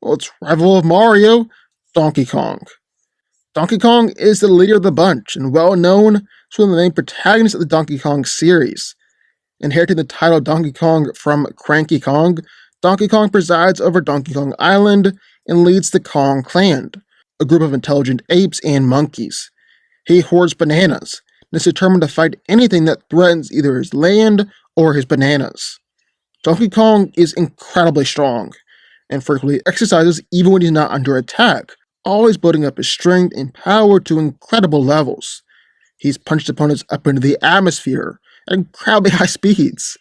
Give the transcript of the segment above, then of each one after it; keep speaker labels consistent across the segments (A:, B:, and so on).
A: Well, it's rival of Mario, Donkey Kong. Donkey Kong is the leader of the bunch and well known as one of the main protagonists of the Donkey Kong series. Inheriting the title Donkey Kong from Cranky Kong, Donkey Kong presides over Donkey Kong Island and leads the Kong clan, a group of intelligent apes and monkeys. He hoards bananas and is determined to fight anything that threatens either his land or his bananas. Donkey Kong is incredibly strong and frequently exercises even when he's not under attack, always building up his strength and power to incredible levels. He's punched opponents up into the atmosphere at incredibly high speeds.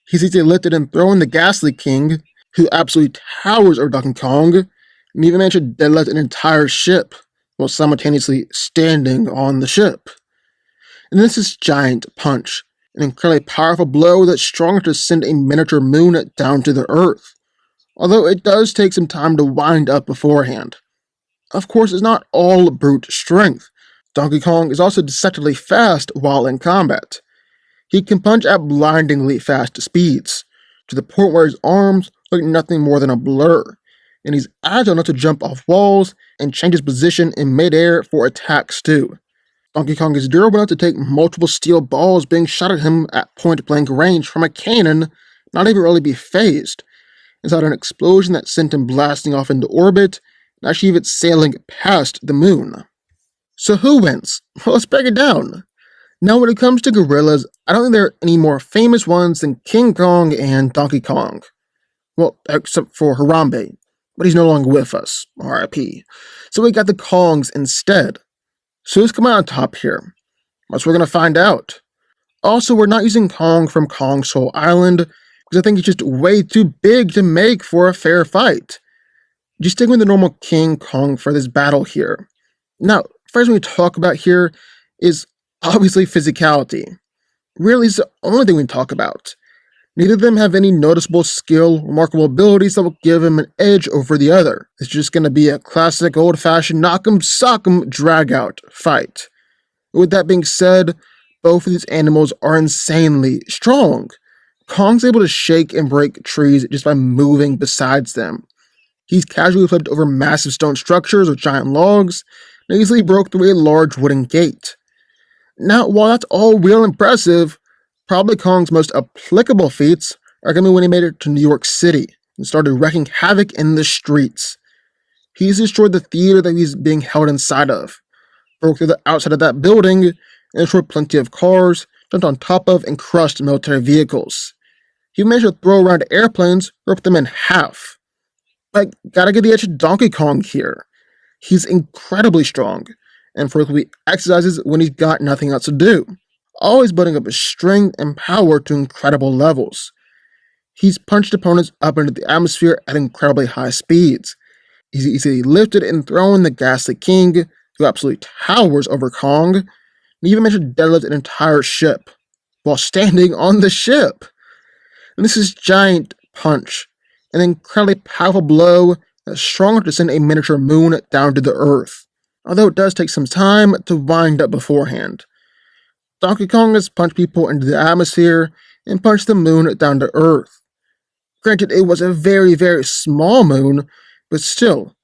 A: He's easily lifted and thrown the Ghastly King, who absolutely towers over Donkey Kong, and even managed to deadlift an entire ship while simultaneously standing on the ship. And this is Giant Punch, an incredibly powerful blow that's strong enough to send a miniature moon down to the earth, although it does take some time to wind up beforehand. Of course, it's not all brute strength. Donkey Kong is also deceptively fast while in combat. He can punch at blindingly fast speeds, to the point where his arms look nothing more than a blur, and he's agile enough to jump off walls and change his position in midair for attacks too. Donkey Kong is durable enough to take multiple steel balls being shot at him at point-blank range from a cannon, not even really be phased, inside an explosion that sent him blasting off into orbit, and actually even sailing past the moon. So who wins? Well, let's break it down. Now, when it comes to gorillas, I don't think there are any more famous ones than King Kong and Donkey Kong. Well, except for Harambe, but he's no longer with us, RIP. So we got the Kongs instead. So who's coming out on top here? That's what we're going to find out. Also, we're not using Kong from Kong Skull Island, because I think he's just way too big to make for a fair fight. Just sticking with the normal King Kong for this battle here. Now, first thing we talk about here is obviously physicality. Really, it's the only thing we talk about. Neither of them have any noticeable skill, remarkable abilities that will give him an edge over the other. It's just going to be a classic old-fashioned knock-em, sock-em, drag-out fight. With that being said, both of these animals are insanely strong. Kong's able to shake and break trees just by moving besides them. He's casually flipped over massive stone structures or giant logs, and easily broke through a large wooden gate. Now, while that's all real impressive, probably Kong's most applicable feats are going to be when he made it to New York City and started wreaking havoc in the streets. He's destroyed the theater that he's being held inside of, broke through the outside of that building, and destroyed plenty of cars, jumped on top of and crushed military vehicles. He managed to throw around airplanes, rip them in half. But gotta get the edge of Donkey Kong here. He's incredibly strong, and frequently exercises when he's got nothing else to do, always building up his strength and power to incredible levels. He's punched opponents up into the atmosphere at incredibly high speeds. He's easily lifted and thrown the Ghastly King, who absolutely towers over Kong, and even managed to deadlift an entire ship, while standing on the ship. And this is Giant Punch, an incredibly powerful blow that's strong enough to send a miniature moon down to the earth, although it does take some time to wind up beforehand. Donkey Kong has punched people into the atmosphere and punched the moon down to earth. Granted, it was a very, very small moon, but still,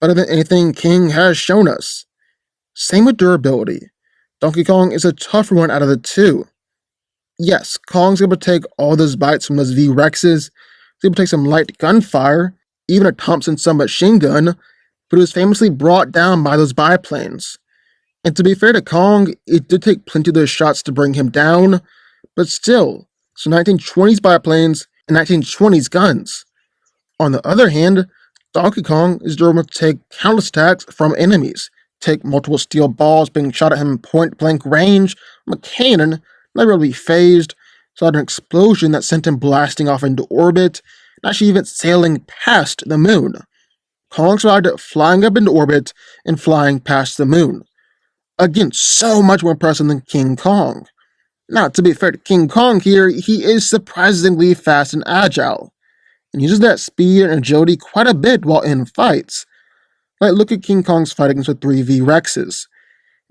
A: better than anything King has shown us. Same with durability. Donkey Kong is a tougher one out of the two. Yes, Kong's able to take all those bites from those V-Rexes, he's able to take some light gunfire, even a Thompson submachine gun, but it was famously brought down by those biplanes. And to be fair to Kong, it did take plenty of those shots to bring him down, but still, so 1920s biplanes and 1920s guns. On the other hand, Donkey Kong is durable to take countless attacks from enemies, take multiple steel balls being shot at him point blank range from a cannon, never really phased, saw an explosion that sent him blasting off into orbit, and actually even sailing past the moon. Kong survived flying up into orbit and flying past the moon. Again, so much more impressive than King Kong. Now, to be fair to King Kong here, he is surprisingly fast and agile, and uses that speed and agility quite a bit while in fights. Like, look at King Kong's fight against the 3 V-Rexes.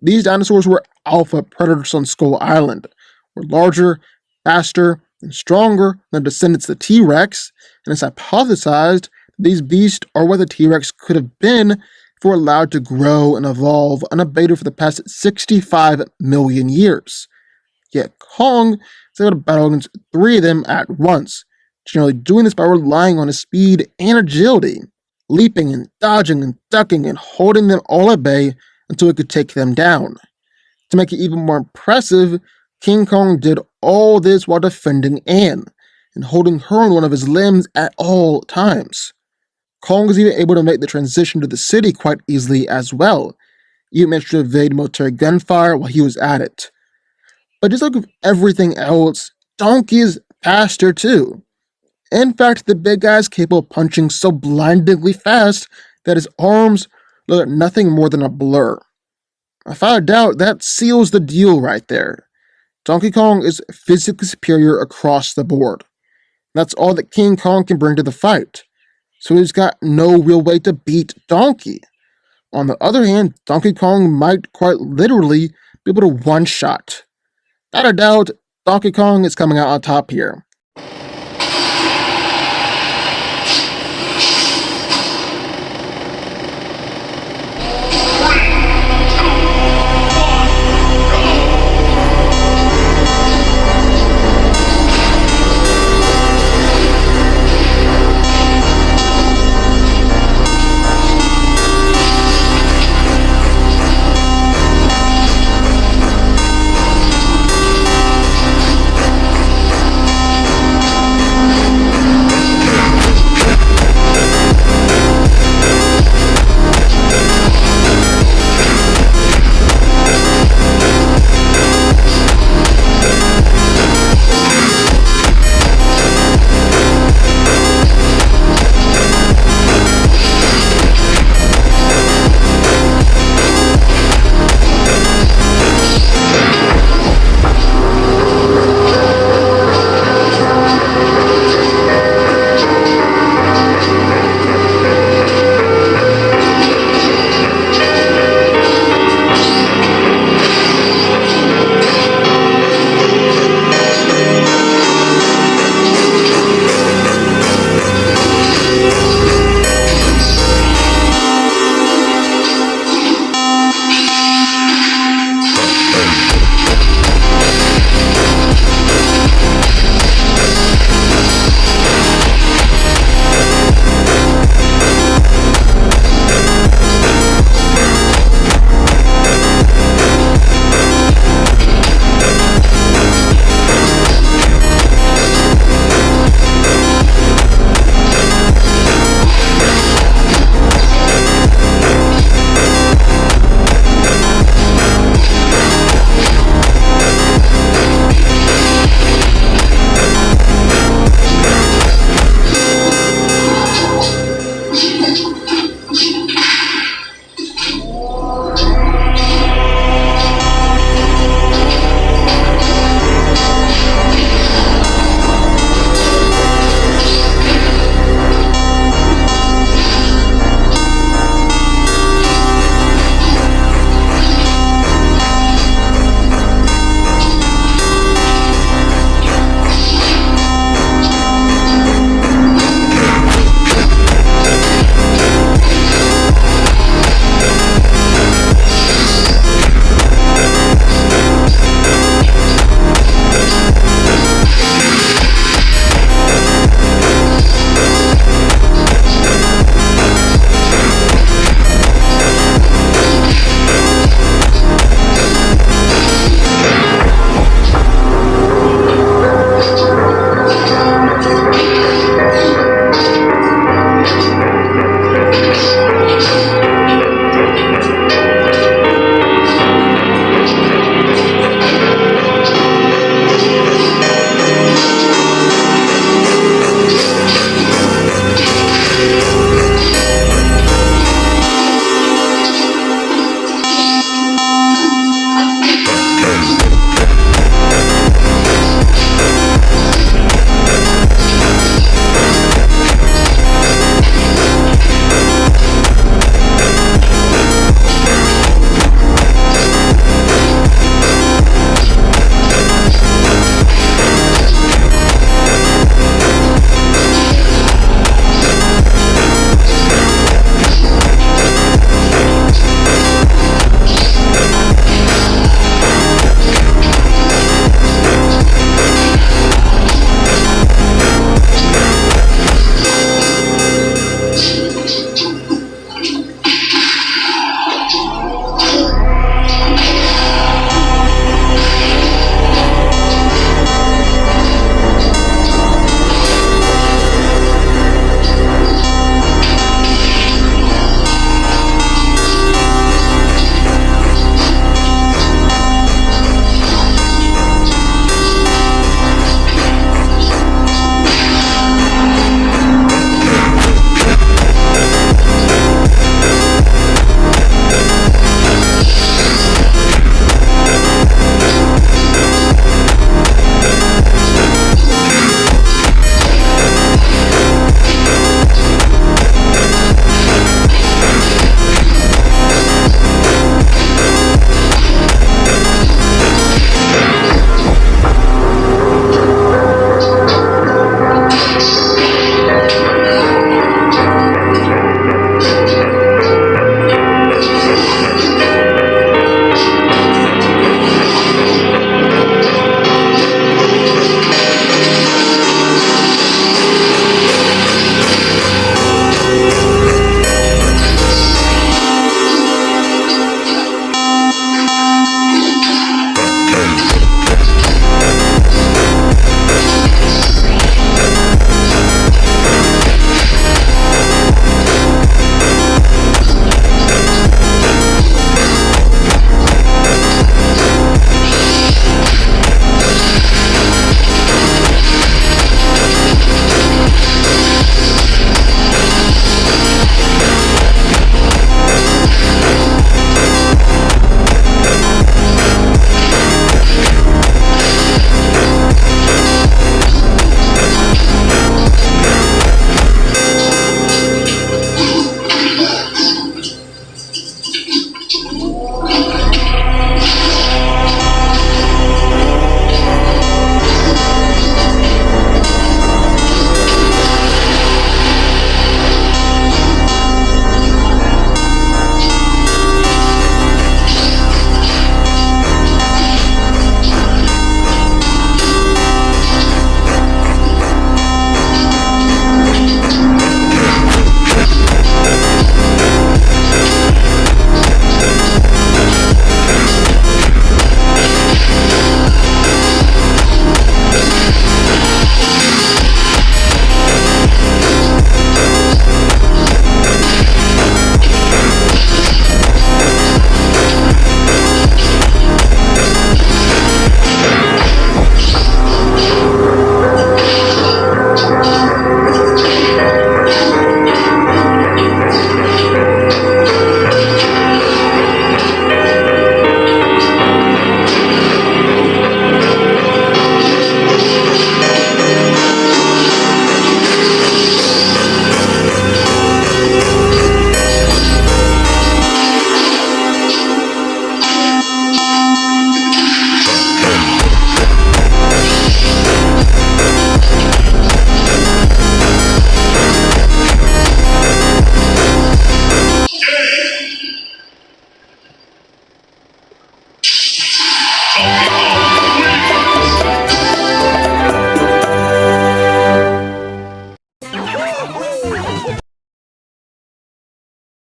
A: These dinosaurs were alpha predators on Skull Island, were larger, faster, and stronger than the descendants of the T-Rex, and it's hypothesized that These beasts are what the T-Rex could have been if it were allowed to grow and evolve unabated for the past 65 million years. Yet Kong is able to battle against 3 of them at once, generally doing this by relying on his speed and agility, leaping and dodging and ducking and holding them all at bay until he could take them down. To make it even more impressive, King Kong did all this while defending Anne and holding her on one of his limbs at all times. Kong was even able to make the transition to the city quite easily as well, even managed to evade military gunfire while he was at it. But just like with everything else, Donkey is faster too. In fact, the big guy is capable of punching so blindingly fast that his arms look like nothing more than a blur. Without a doubt, that seals the deal right there. Donkey Kong is physically superior across the board. That's all that King Kong can bring to the fight. So he's got no real way to beat Donkey. On the other hand, Donkey Kong might quite literally be able to one-shot. Without a doubt, Donkey Kong is coming out on top here.